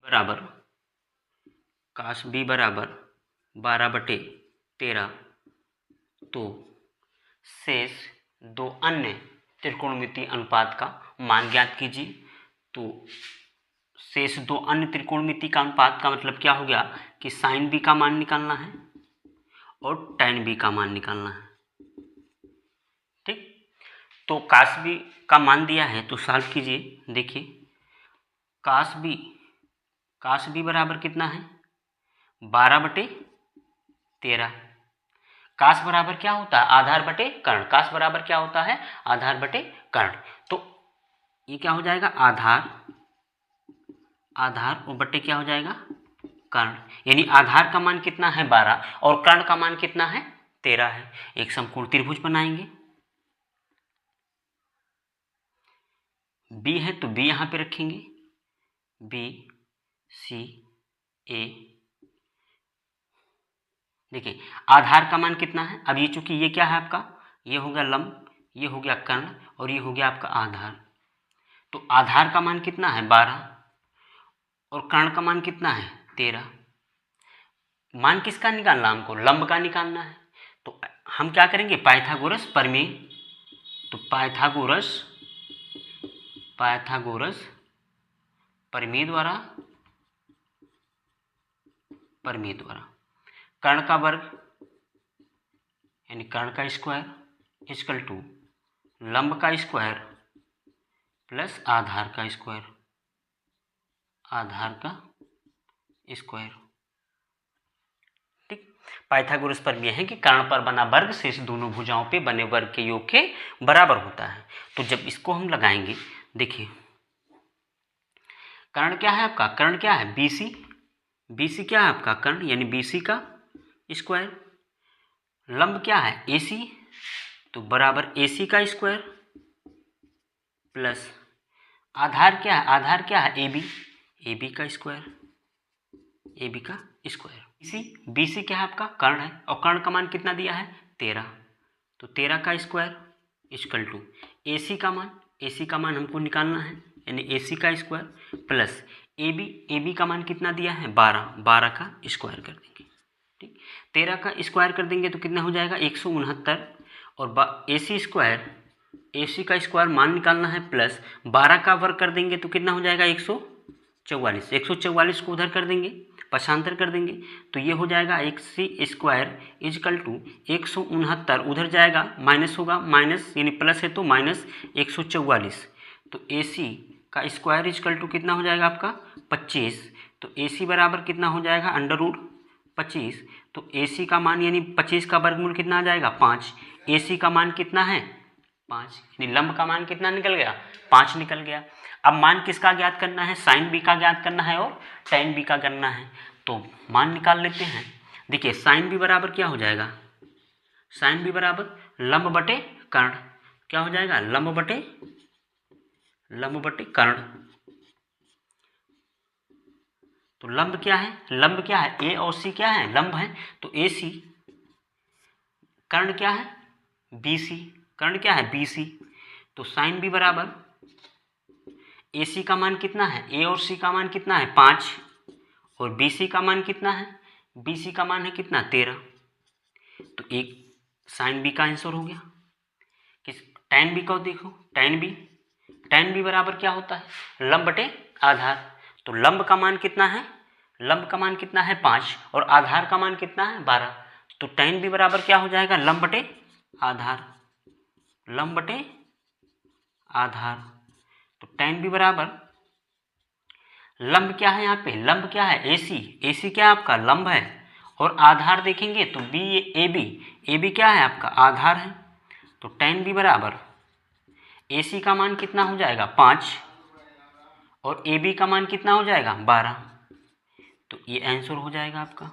बराबर काश बी बराबर 12/13। तो शेष दो अन्य त्रिकोणमितीय अनुपात का मान ज्ञात कीजिए। तो शेष दो अन्य त्रिकोणमितीय का अनुपात का मतलब क्या हो गया कि साइन बी का मान निकालना है और tan बी का मान निकालना है। ठीक, तो काश बी का मान दिया है तो सॉल्व कीजिए। देखिए काश बी बराबर कितना है 12/13। काश बराबर क्या होता है आधार बटे कर्ण। काश बराबर क्या होता है आधार बटे कर्ण। तो ये क्या हो जाएगा आधार और बटे क्या हो जाएगा कर्ण। यानी आधार का मान कितना है 12 और कर्ण का मान कितना है 13 है। एक समकोण त्रिभुज बनाएंगे। बी है तो बी यहां पे रखेंगे बी सी ए। देखिए आधार का मान कितना है। अब ये चूंकि ये क्या है आपका ये हो गया लंब, ये हो गया कर्ण और ये हो गया आपका आधार। तो आधार का मान कितना है 12 और कर्ण का मान कितना है 13। मान किसका निकालना हमको लंब का निकालना है। तो हम क्या करेंगे पाइथागोरस प्रमेय। तो पाइथागोरस प्रमेय द्वारा कर्ण का वर्ग यानी कर्ण का स्क्वायर इक्वल टू लंब का स्क्वायर प्लस आधार का स्क्वायर। ठीक, पाइथागोरस प्रमेय है कि कर्ण पर बना वर्ग शेष दोनों भुजाओं पे बने वर्ग के योग के बराबर होता है। तो जब इसको हम लगाएंगे देखिए कर्ण क्या है आपका कर्ण क्या है BC क्या है आपका कर्ण यानी BC का स्क्वायर। लंब क्या है AC तो बराबर AC का स्क्वायर प्लस आधार क्या है AB का स्क्वायर BC क्या है आपका कर्ण है और कर्ण का मान कितना दिया है 13। तो 13 का स्क्वायर इक्वल टू AC का मान हमको निकालना है यानी AC का स्क्वायर प्लस AB का मान कितना दिया है 12 का स्क्वायर कर देंगे। ठीक, 13 का स्क्वायर कर देंगे तो कितना हो जाएगा 169 और AC का स्क्वायर मान निकालना है प्लस 12 का वर्ग कर देंगे तो कितना हो जाएगा 144 को उधर कर देंगे पक्षांतर कर देंगे तो ये हो जाएगा AC स्क्वायर इजकल टू 169 उधर जाएगा माइनस होगा माइनस यानी प्लस है तो माइनस 144। तो AC का स्क्वायर इजकल टू कितना हो जाएगा आपका 25। तो AC बराबर कितना हो जाएगा √25। तो AC का मान यानी 25 का वर्गमूल कितना आ जाएगा 5। AC का मान कितना है 5 यानी लंब का मान कितना निकल गया 5 निकल गया। अब मान किसका ज्ञात करना है साइन बी का ज्ञात करना है और tan बी का करना है। तो मान निकाल लेते हैं। देखिए साइन बी बराबर क्या हो जाएगा साइन बी बराबर लंब बटे कर्ण। क्या हो जाएगा लंब बटे कर्ण। तो लंब क्या है A और C क्या है लंब है तो AC। कर्ण क्या है BC। तो साइन बी बराबर AC का मान कितना है A और C का मान कितना है 5 और BC का मान कितना है BC का मान है कितना 13। तो एक साइन बी का आंसर हो गया। किस tan बी को देखो tan बी बराबर क्या होता है लंब बटे आधार। तो लंब का मान कितना है 5 और आधार का मान कितना है 12। तो tan बी बराबर क्या हो जाएगा लंब बटे आधार। तो tan बी बराबर लंब क्या है यहाँ पे लंब क्या है AC क्या है आपका लंब है और आधार देखेंगे तो AB क्या है आपका आधार है। तो tan बी बराबर AC का मान कितना हो जाएगा 5 और AB का मान कितना हो जाएगा 12। तो ये आंसर हो जाएगा आपका।